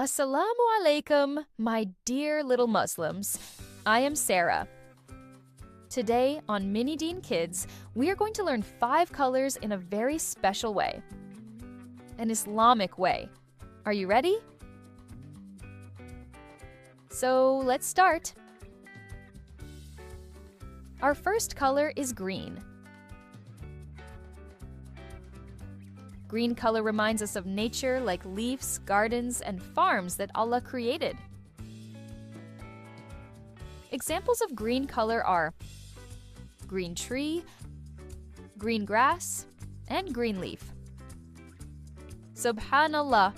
Assalamu alaikum, my dear little Muslims. I am Sara. Today on Mini Deen Kids, we are going to learn 5 colors in a very special way. An Islamic way. Are you ready? So let's start. Our first color is green. Green color reminds us of nature like leaves, gardens, and farms that Allah created. Examples of green color are green tree, green grass, and green leaf. Subhanallah.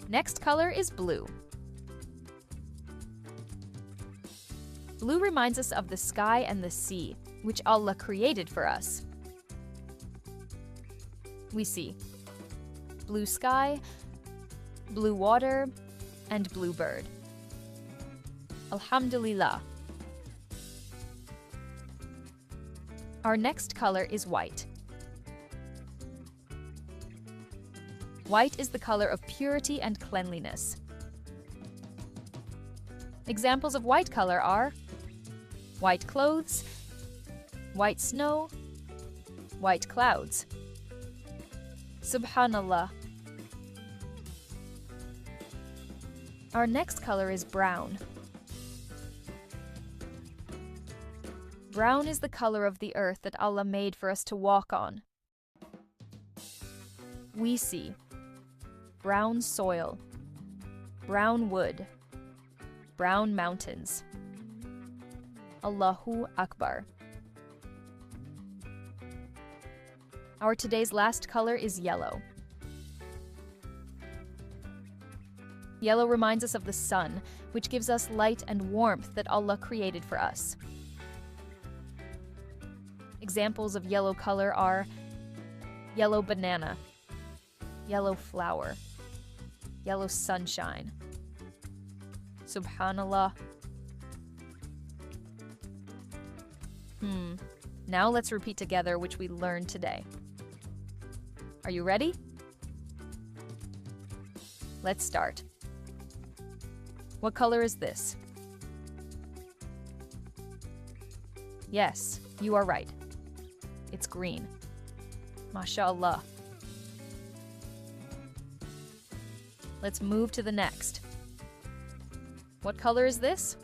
Next color is blue. Blue reminds us of the sky and the sea, which Allah created for us. We see blue sky, blue water, and blue bird. Alhamdulillah. Our next color is white. White is the color of purity and cleanliness. Examples of white color are white clothes, white snow, white clouds. Subhanallah. Our next color is brown. Brown is the color of the earth that Allah made for us to walk on. We see brown soil, brown wood, brown mountains. Allahu Akbar. Our today's last color is yellow. Yellow reminds us of the sun, which gives us light and warmth that Allah created for us. Examples of yellow color are yellow banana, yellow flower, yellow sunshine. Subhanallah. Now let's repeat together which we learned today. Are you ready? Let's start. What color is this? Yes, you are right. It's green. MashaAllah. Let's move to the next. What color is this?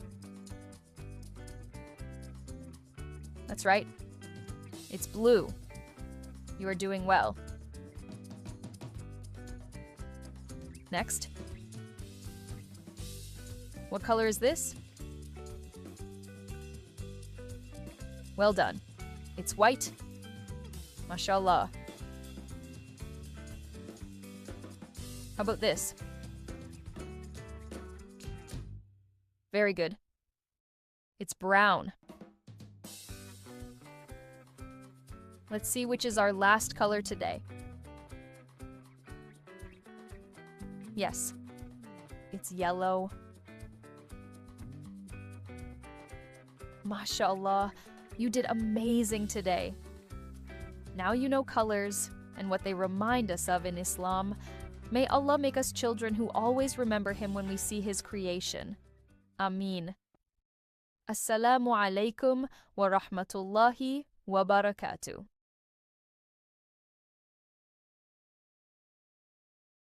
That's right. It's blue. You are doing well. Next. What color is this? Well done. It's white. MashaAllah. How about this? Very good. It's brown. Let's see which is our last color today. Yes, it's yellow. MashaAllah, you did amazing today. Now you know colors and what they remind us of in Islam. May Allah make us children who always remember Him when we see His creation. Ameen. Assalamu alaikum wa rahmatullahi wa barakatuh.